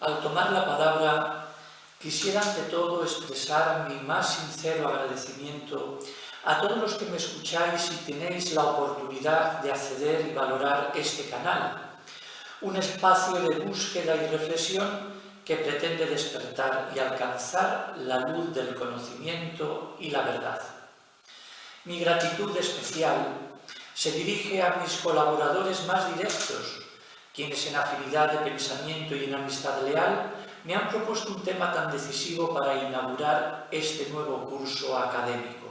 Al tomar la palabra, quisiera ante todo expresar mi más sincero agradecimiento a todos los que me escucháis y tenéis la oportunidad de acceder y valorar este canal, un espacio de búsqueda y reflexión que pretende despertar y alcanzar la luz del conocimiento y la verdad. Mi gratitud especial se dirige a mis colaboradores más directos, quienes en afinidad de pensamiento y en amistad leal me han propuesto un tema tan decisivo para inaugurar este nuevo curso académico.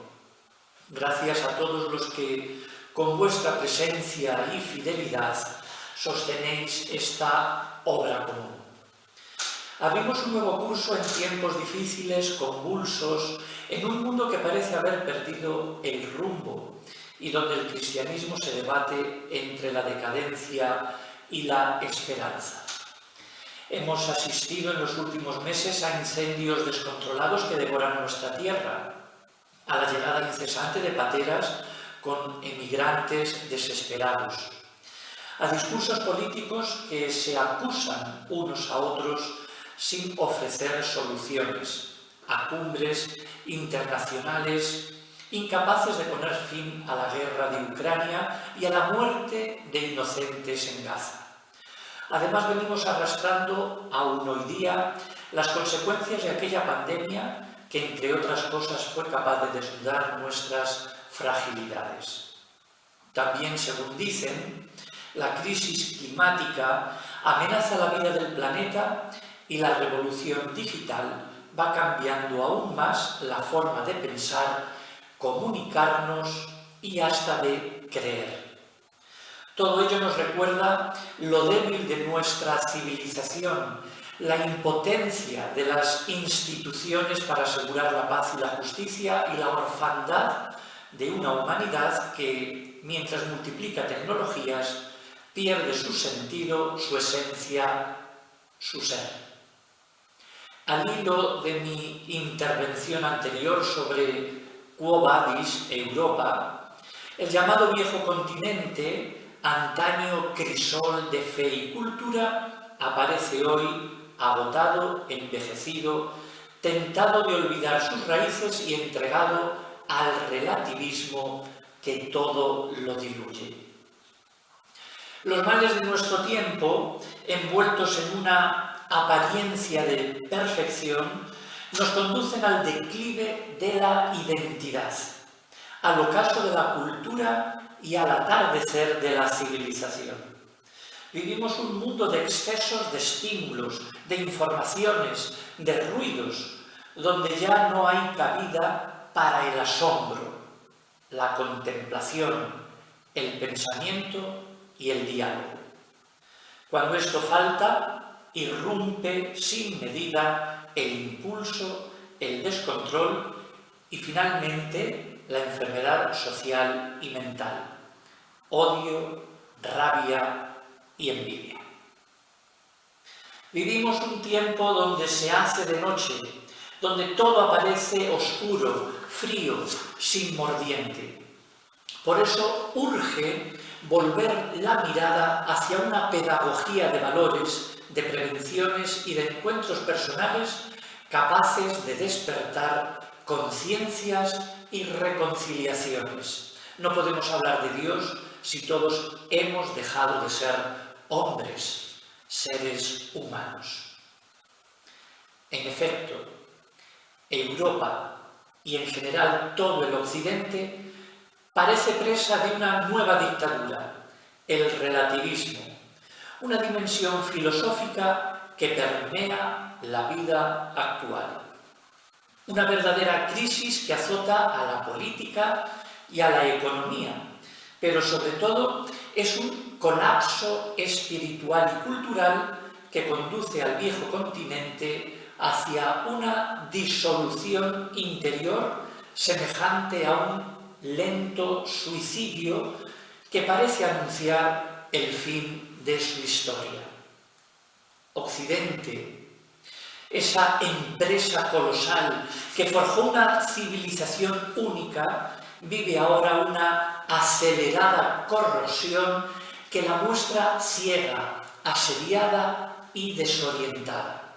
Gracias a todos los que, con vuestra presencia y fidelidad, sostenéis esta obra común. Abrimos un nuevo curso en tiempos difíciles, convulsos, en un mundo que parece haber perdido el rumbo y donde el cristianismo se debate entre la decadencia y la esperanza. Hemos asistido en los últimos meses a incendios descontrolados que devoran nuestra tierra, a la llegada incesante de pateras con emigrantes desesperados, a discursos políticos que se acusan unos a otros sin ofrecer soluciones, a cumbres internacionales incapaces de poner fin a la guerra de Ucrania y a la muerte de inocentes en Gaza. Además, venimos arrastrando aún hoy día las consecuencias de aquella pandemia que, entre otras cosas, fue capaz de desnudar nuestras fragilidades. También, según dicen, la crisis climática amenaza la vida del planeta y la revolución digital va cambiando aún más la forma de pensar, comunicarnos y hasta de creer. Todo ello nos recuerda lo débil de nuestra civilización, la impotencia de las instituciones para asegurar la paz y la justicia y la orfandad de una humanidad que, mientras multiplica tecnologías, pierde su sentido, su esencia, su ser. Al hilo de mi intervención anterior sobre Quo Vadis, Europa, el llamado viejo continente, antaño crisol de fe y cultura, aparece hoy agotado, envejecido, tentado de olvidar sus raíces y entregado al relativismo que todo lo diluye. Los males de nuestro tiempo, envueltos en una apariencia de perfección, nos conducen al declive de la identidad, al ocaso de la cultura y al atardecer de la civilización. Vivimos un mundo de excesos, de estímulos, de informaciones, de ruidos, donde ya no hay cabida para el asombro, la contemplación, el pensamiento y el diálogo. Cuando esto falta, irrumpe sin medida el impulso, el descontrol y finalmente la enfermedad social y mental, odio, rabia y envidia. Vivimos un tiempo donde se hace de noche, donde todo aparece oscuro, frío, sin mordiente. Por eso urge volver la mirada hacia una pedagogía de valores, de prevenciones y de encuentros personales capaces de despertar conciencias y reconciliaciones. No podemos hablar de Dios si todos hemos dejado de ser hombres, seres humanos. En efecto, Europa y en general todo el Occidente parece presa de una nueva dictadura, el relativismo, una dimensión filosófica que permea la vida actual. Una verdadera crisis que azota a la política y a la economía, pero sobre todo es un colapso espiritual y cultural que conduce al viejo continente hacia una disolución interior semejante a un lento suicidio que parece anunciar el fin de su historia. Occidente, esa empresa colosal que forjó una civilización única, vive ahora una acelerada corrosión que la muestra ciega, asediada y desorientada.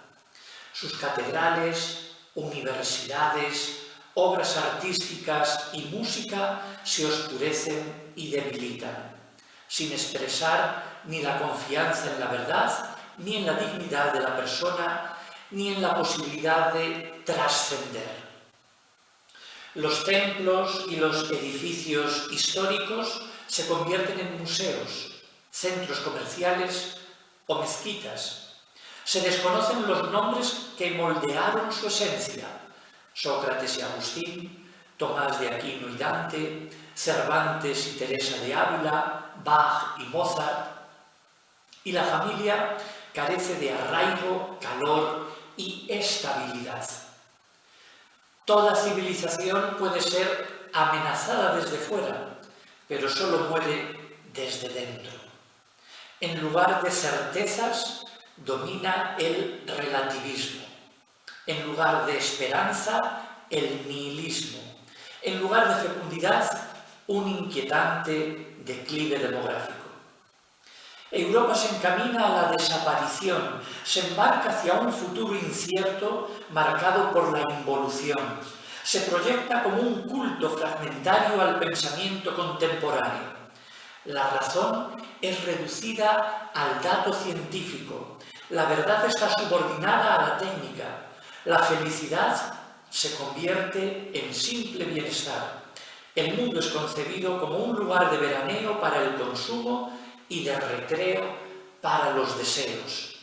Sus catedrales, universidades, obras artísticas y música se oscurecen y debilitan, sin expresar ni la confianza en la verdad, ni en la dignidad de la persona, ni en la posibilidad de trascender. Los templos y los edificios históricos se convierten en museos, centros comerciales o mezquitas. Se desconocen los nombres que moldearon su esencia: Sócrates y Agustín, Tomás de Aquino y Dante, Cervantes y Teresa de Ávila, Bach y Mozart. Y la familia carece de arraigo, calor y estabilidad. Toda civilización puede ser amenazada desde fuera, pero solo muere desde dentro. En lugar de certezas, domina el relativismo. En lugar de esperanza, el nihilismo. En lugar de fecundidad, un inquietante declive demográfico. Europa se encamina a la desaparición, se embarca hacia un futuro incierto marcado por la involución. Se proyecta como un culto fragmentario al pensamiento contemporáneo. La razón es reducida al dato científico. La verdad está subordinada a la técnica. La felicidad se convierte en simple bienestar. El mundo es concebido como un lugar de veraneo para el consumo y de recreo para los deseos.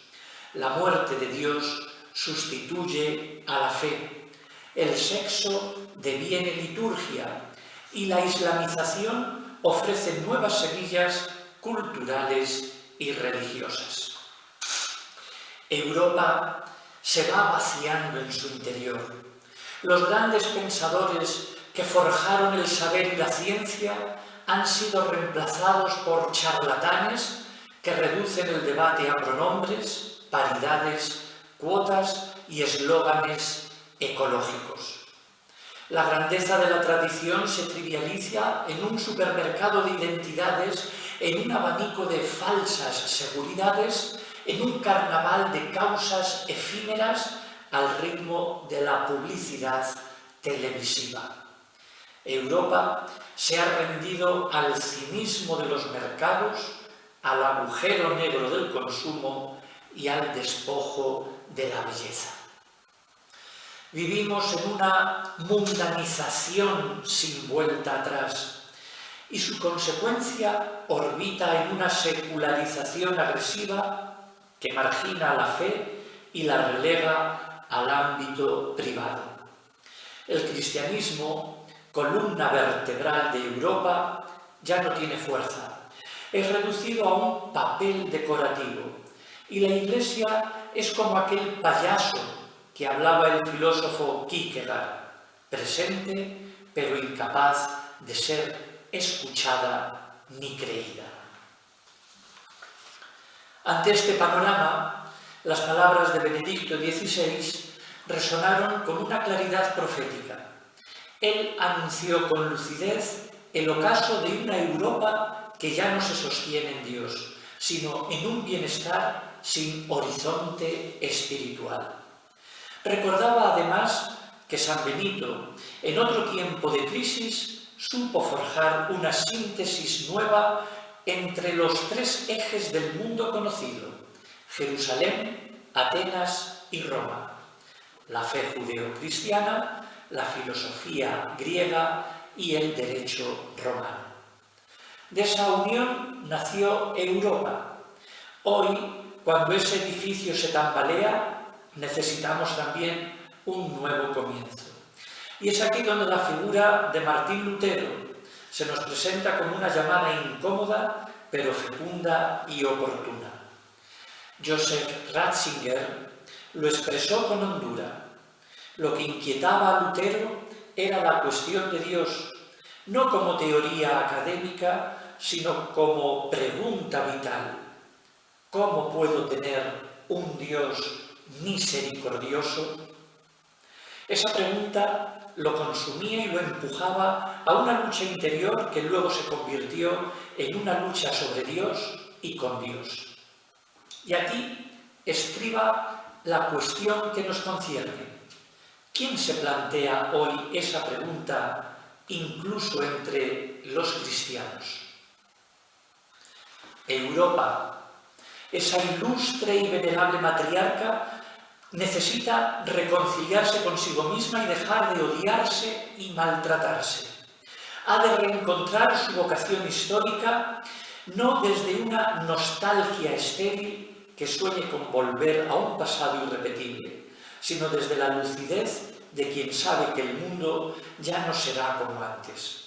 La muerte de Dios sustituye a la fe. El sexo deviene liturgia y la islamización ofrece nuevas semillas culturales y religiosas. Europa se va vaciando en su interior. Los grandes pensadores que forjaron el saber y la ciencia han sido reemplazados por charlatanes que reducen el debate a pronombres, paridades, cuotas y eslóganes ecológicos. La grandeza de la tradición se trivializa en un supermercado de identidades, en un abanico de falsas seguridades, en un carnaval de causas efímeras al ritmo de la publicidad televisiva. Europa se ha rendido al cinismo de los mercados, al agujero negro del consumo y al despojo de la belleza. Vivimos en una mundanización sin vuelta atrás y su consecuencia orbita en una secularización agresiva que margina la fe y la relega al ámbito privado. El cristianismo, columna vertebral de Europa, ya no tiene fuerza. Es reducido a un papel decorativo y la Iglesia es como aquel payaso que hablaba el filósofo Kierkegaard, presente pero incapaz de ser escuchada ni creída. Ante este panorama, las palabras de Benedicto XVI resonaron con una claridad profética. Él anunció con lucidez el ocaso de una Europa que ya no se sostiene en Dios, sino en un bienestar sin horizonte espiritual. Recordaba además que San Benito, en otro tiempo de crisis, supo forjar una síntesis nueva entre los tres ejes del mundo conocido: Jerusalén, Atenas y Roma. La fe judeocristiana, la filosofía griega y el derecho romano. De esa unión nació Europa. Hoy, cuando ese edificio se tambalea, necesitamos también un nuevo comienzo. Y es aquí donde la figura de Martín Lutero se nos presenta como una llamada incómoda, pero fecunda y oportuna. Joseph Ratzinger lo expresó con hondura. Lo que inquietaba a Lutero era la cuestión de Dios, no como teoría académica, sino como pregunta vital. ¿Cómo puedo tener un Dios misericordioso? Esa pregunta lo consumía y lo empujaba a una lucha interior que luego se convirtió en una lucha sobre Dios y con Dios. Y aquí estriba la cuestión que nos concierne. ¿Quién se plantea hoy esa pregunta incluso entre los cristianos? Europa, esa ilustre y venerable matriarca, necesita reconciliarse consigo misma y dejar de odiarse y maltratarse. Ha de reencontrar su vocación histórica, no desde una nostalgia estéril que sueñe con volver a un pasado irrepetible, sino desde la lucidez de quien sabe que el mundo ya no será como antes.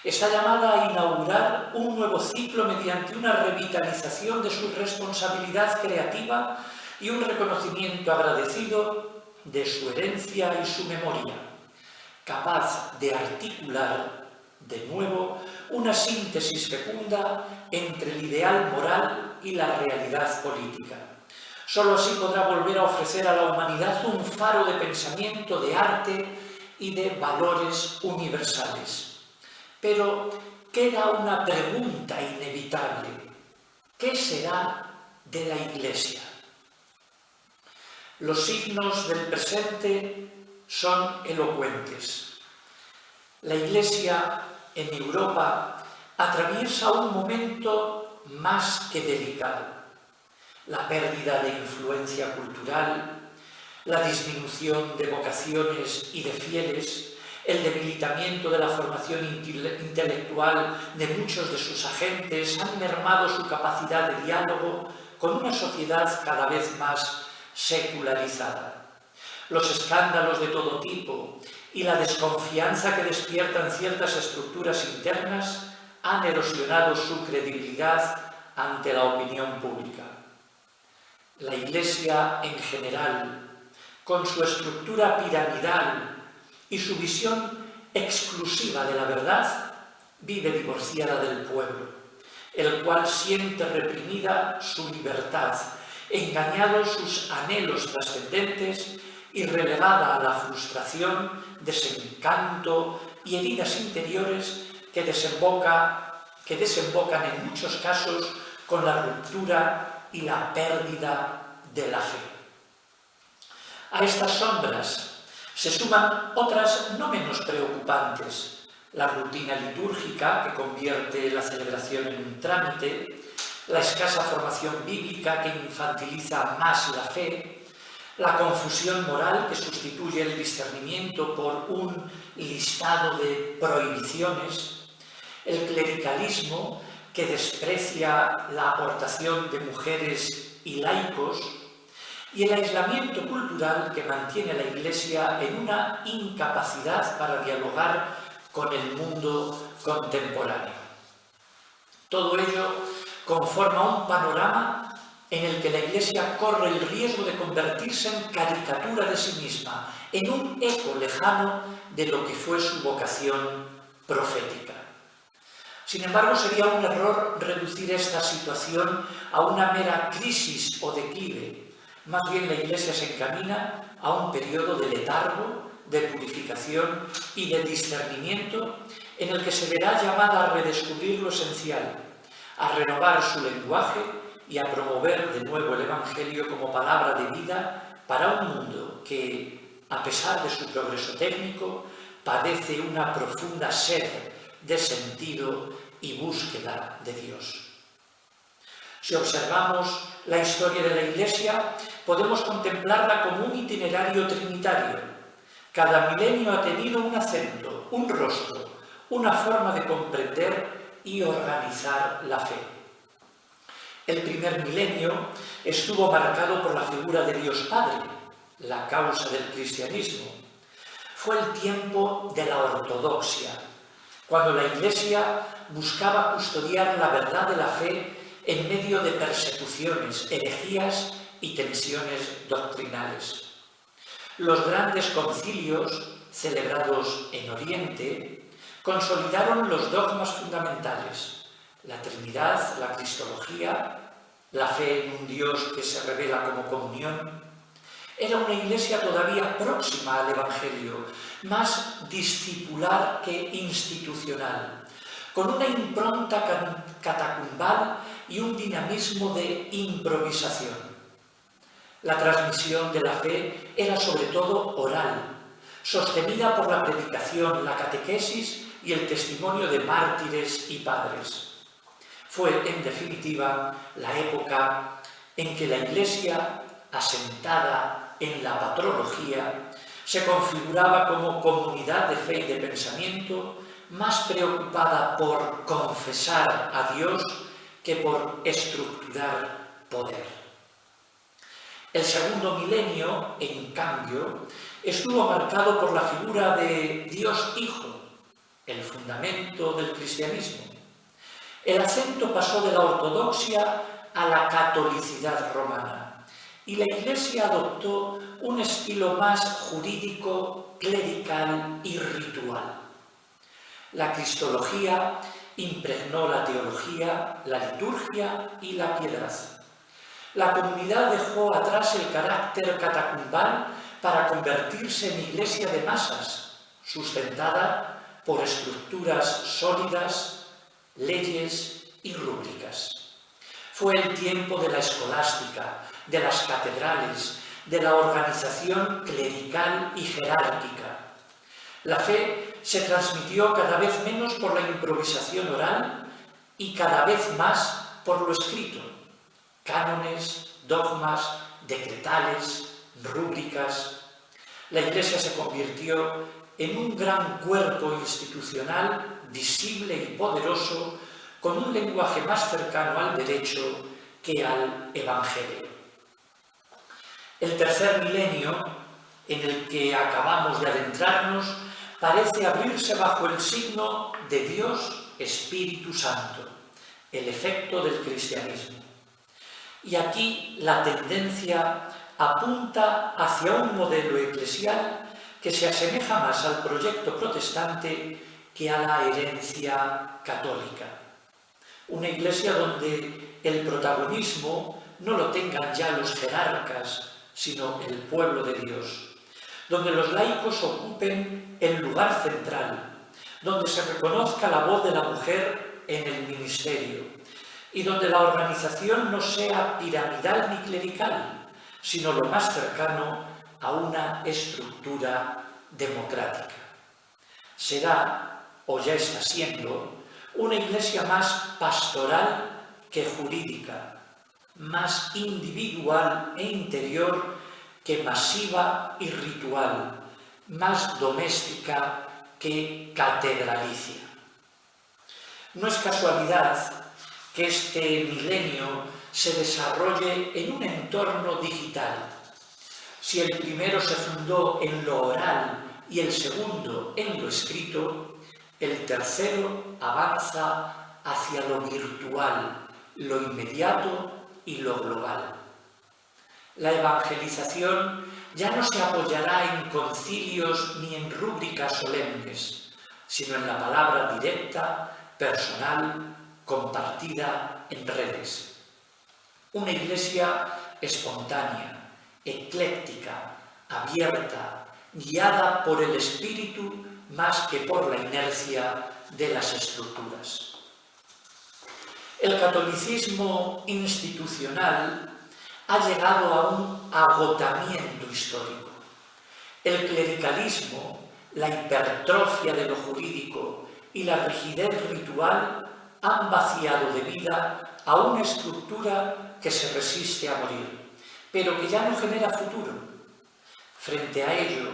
Está llamada a inaugurar un nuevo ciclo mediante una revitalización de su responsabilidad creativa y un reconocimiento agradecido de su herencia y su memoria, capaz de articular de nuevo una síntesis fecunda entre el ideal moral y la realidad política. Solo así podrá volver a ofrecer a la humanidad un faro de pensamiento, de arte y de valores universales. Pero queda una pregunta inevitable. ¿Qué será de la Iglesia? Los signos del presente son elocuentes. La Iglesia en Europa atraviesa un momento más que delicado. La pérdida de influencia cultural, la disminución de vocaciones y de fieles, el debilitamiento de la formación intelectual de muchos de sus agentes han mermado su capacidad de diálogo con una sociedad cada vez más secularizada. Los escándalos de todo tipo y la desconfianza que despiertan ciertas estructuras internas han erosionado su credibilidad ante la opinión pública. La Iglesia en general, con su estructura piramidal y su visión exclusiva de la verdad, vive divorciada del pueblo, el cual siente reprimida su libertad, engañados sus anhelos trascendentes y relegada a la frustración, desencanto y heridas interiores que desembocan en muchos casos con la ruptura y la pérdida de la fe. A estas sombras se suman otras no menos preocupantes: la rutina litúrgica que convierte la celebración en un trámite, la escasa formación bíblica que infantiliza más la fe, la confusión moral que sustituye el discernimiento por un listado de prohibiciones, el clericalismo que desprecia la aportación de mujeres y laicos, y el aislamiento cultural que mantiene a la Iglesia en una incapacidad para dialogar con el mundo contemporáneo. Todo ello conforma un panorama en el que la Iglesia corre el riesgo de convertirse en caricatura de sí misma, en un eco lejano de lo que fue su vocación profética. Sin embargo, sería un error reducir esta situación a una mera crisis o declive. Más bien, la Iglesia se encamina a un periodo de letargo, de purificación y de discernimiento en el que se verá llamada a redescubrir lo esencial, a renovar su lenguaje y a promover de nuevo el Evangelio como palabra de vida para un mundo que, a pesar de su progreso técnico, padece una profunda sed de sentido y búsqueda de Dios. Si observamos la historia de la Iglesia, podemos contemplarla como un itinerario trinitario. Cada milenio ha tenido un acento, un rostro, una forma de comprender y organizar la fe. El primer milenio estuvo marcado por la figura de Dios Padre, la causa del cristianismo. Fue el tiempo de la ortodoxia, cuando la Iglesia buscaba custodiar la verdad de la fe en medio de persecuciones, herejías y tensiones doctrinales. Los grandes concilios celebrados en Oriente consolidaron los dogmas fundamentales: la Trinidad, la Cristología, la fe en un Dios que se revela como comunión. Era una Iglesia todavía próxima al Evangelio, más discipular que institucional, con una impronta catacumbal y un dinamismo de improvisación. La transmisión de la fe era sobre todo oral, sostenida por la predicación, la catequesis y el testimonio de mártires y padres. Fue, en definitiva, la época en que la Iglesia, asentada en la patrología, se configuraba como comunidad de fe y de pensamiento más preocupada por confesar a Dios que por estructurar poder. El segundo milenio, en cambio, estuvo marcado por la figura de Dios Hijo, el fundamento del cristianismo. El acento pasó de la ortodoxia a la catolicidad romana y la Iglesia adoptó un estilo más jurídico, clerical y ritual. La cristología impregnó la teología, la liturgia y la piedad. La comunidad dejó atrás el carácter catacumbal para convertirse en iglesia de masas, sustentada por estructuras sólidas, leyes y rúbricas. Fue el tiempo de la escolástica, de las catedrales, de la organización clerical y jerárquica. La fe se transmitió cada vez menos por la improvisación oral y cada vez más por lo escrito. Cánones, dogmas, decretales, rúbricas. La Iglesia se convirtió en un gran cuerpo institucional, visible y poderoso, con un lenguaje más cercano al derecho que al Evangelio. El tercer milenio, en el que acabamos de adentrarnos, parece abrirse bajo el signo de Dios Espíritu Santo, el efecto del cristianismo. Y aquí la tendencia apunta hacia un modelo eclesial que se asemeja más al proyecto protestante que a la herencia católica. Una iglesia donde el protagonismo no lo tengan ya los jerarcas, sino el pueblo de Dios, donde los laicos ocupen el lugar central, donde se reconozca la voz de la mujer en el ministerio y donde la organización no sea piramidal ni clerical, sino lo más cercano a una estructura democrática. Será, o ya está siendo, una iglesia más pastoral que jurídica, más individual e interior que masiva y ritual, más doméstica que catedralicia. No es casualidad que este milenio se desarrolle en un entorno digital. Si el primero se fundó en lo oral y el segundo en lo escrito, el tercero avanza hacia lo virtual, lo inmediato y lo global. La evangelización ya no se apoyará en concilios ni en rúbricas solemnes, sino en la palabra directa, personal, compartida en redes. Una iglesia espontánea, ecléctica, abierta, guiada por el espíritu más que por la inercia de las estructuras. El catolicismo institucional ha llegado a un agotamiento histórico. El clericalismo, la hipertrofia de lo jurídico y la rigidez ritual han vaciado de vida a una estructura que se resiste a morir, pero que ya no genera futuro. Frente a ello,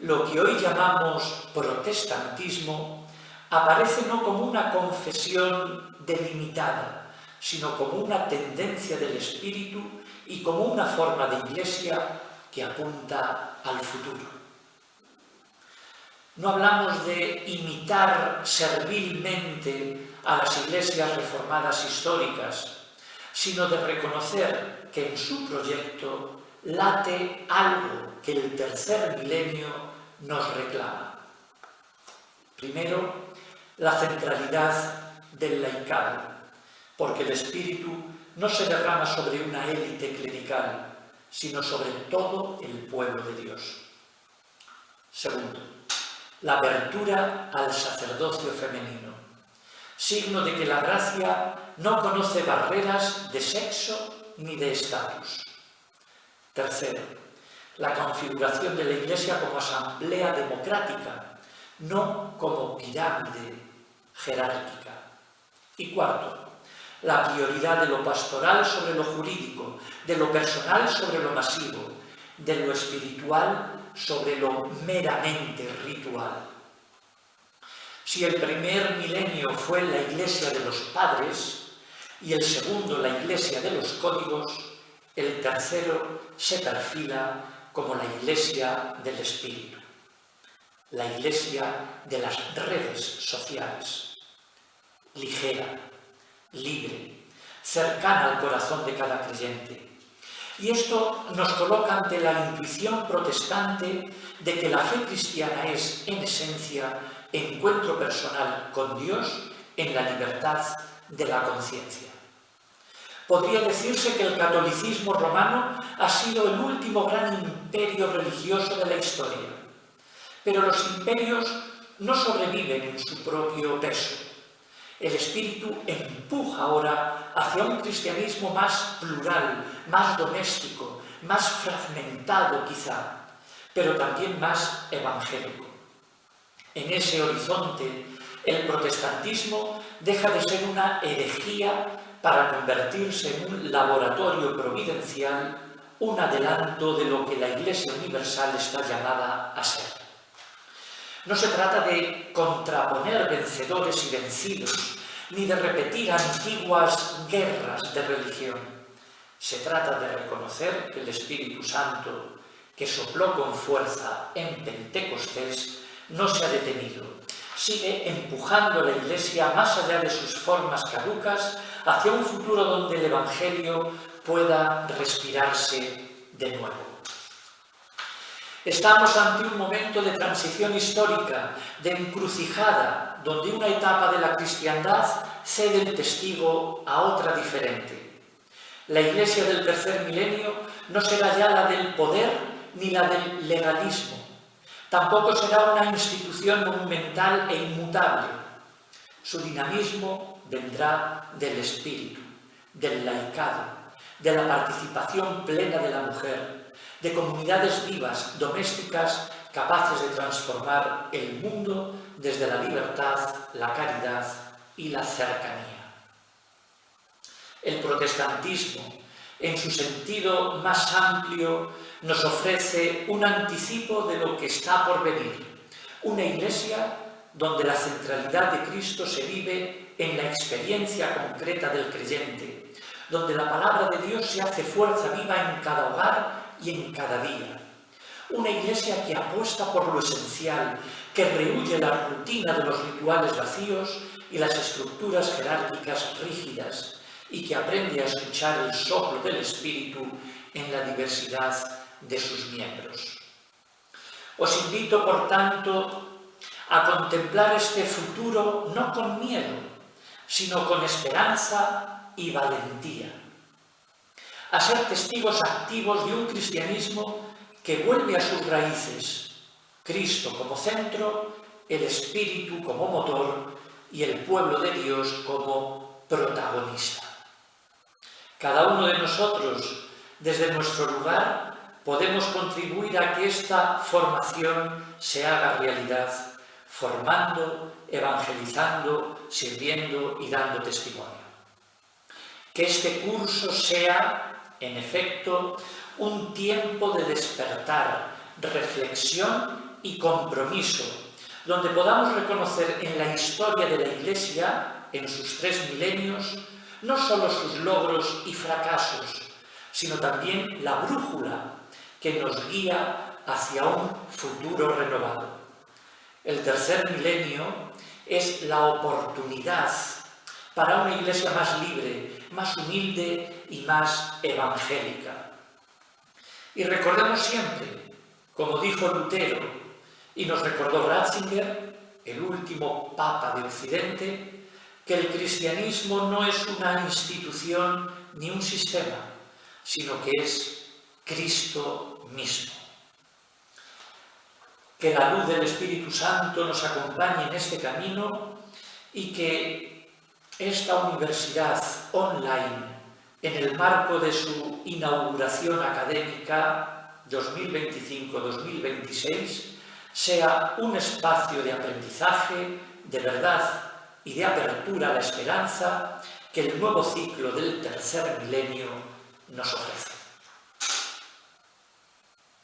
lo que hoy llamamos protestantismo aparece no como una confesión delimitada, sino como una tendencia del espíritu y como una forma de iglesia que apunta al futuro. No hablamos de imitar servilmente a las iglesias reformadas históricas, sino de reconocer que en su proyecto late algo que el tercer milenio nos reclama. Primero, la centralidad del laicado, porque el espíritu no se derrama sobre una élite clerical, sino sobre todo el pueblo de Dios. Segundo, la apertura al sacerdocio femenino, signo de que la gracia no conoce barreras de sexo ni de estatus. Tercero, la configuración de la Iglesia como asamblea democrática, no como pirámide jerárquica. Y cuarto, la prioridad de lo pastoral sobre lo jurídico, de lo personal sobre lo masivo, de lo espiritual sobre lo meramente ritual. Si el primer milenio fue la Iglesia de los padres y el segundo la Iglesia de los códigos, el tercero se perfila como la Iglesia del Espíritu, la Iglesia de las redes sociales, ligera, libre, cercana al corazón de cada creyente. Y esto nos coloca ante la intuición protestante de que la fe cristiana es, en esencia, encuentro personal con Dios en la libertad de la conciencia. Podría decirse que el catolicismo romano ha sido el último gran imperio religioso de la historia, pero los imperios no sobreviven en su propio peso. El Espíritu empuja ahora hacia un cristianismo más plural, más doméstico, más fragmentado quizá, pero también más evangélico. En ese horizonte, el protestantismo deja de ser una herejía para convertirse en un laboratorio providencial, un adelanto de lo que la Iglesia Universal está llamada a ser. No se trata de contraponer vencedores y vencidos, ni de repetir antiguas guerras de religión. Se trata de reconocer que el Espíritu Santo, que sopló con fuerza en Pentecostés, no se ha detenido. Sigue empujando a la Iglesia más allá de sus formas caducas hacia un futuro donde el Evangelio pueda respirarse de nuevo. Estamos ante un momento de transición histórica, de encrucijada, donde una etapa de la cristiandad cede el testigo a otra diferente. La Iglesia del tercer milenio no será ya la del poder ni la del legalismo. Tampoco será una institución monumental e inmutable. Su dinamismo vendrá del espíritu, del laicado, de la participación plena de la mujer, de comunidades vivas, domésticas, capaces de transformar el mundo desde la libertad, la caridad y la cercanía. El protestantismo, en su sentido más amplio, nos ofrece un anticipo de lo que está por venir. Una Iglesia donde la centralidad de Cristo se vive en la experiencia concreta del creyente, donde la palabra de Dios se hace fuerza viva en cada hogar y en cada día. Una Iglesia que apuesta por lo esencial, que rehúye la rutina de los rituales vacíos y las estructuras jerárquicas rígidas, y que aprende a escuchar el soplo del Espíritu en la diversidad de sus miembros. Os invito, por tanto, a contemplar este futuro no con miedo, sino con esperanza y valentía, a ser testigos activos de un cristianismo que vuelve a sus raíces, Cristo como centro, el Espíritu como motor y el pueblo de Dios como protagonista. Cada uno de nosotros, desde nuestro lugar, podemos contribuir a que esta formación se haga realidad, formando, evangelizando, sirviendo y dando testimonio. Que este curso sea, en efecto, un tiempo de despertar, reflexión y compromiso, donde podamos reconocer en la historia de la Iglesia, en sus 3 milenios, no solo sus logros y fracasos, sino también la brújula que nos guía hacia un futuro renovado. El tercer milenio es la oportunidad para una Iglesia más libre, más humilde y más evangélica. Y recordemos siempre, como dijo Lutero, y nos recordó Ratzinger, el último Papa de Occidente, que el cristianismo no es una institución ni un sistema, sino que es Cristo mismo. Que la luz del Espíritu Santo nos acompañe en este camino y que esta universidad online en el marco de su inauguración académica 2025-2026, sea un espacio de aprendizaje, de verdad y de apertura a la esperanza que el nuevo ciclo del tercer milenio nos ofrece.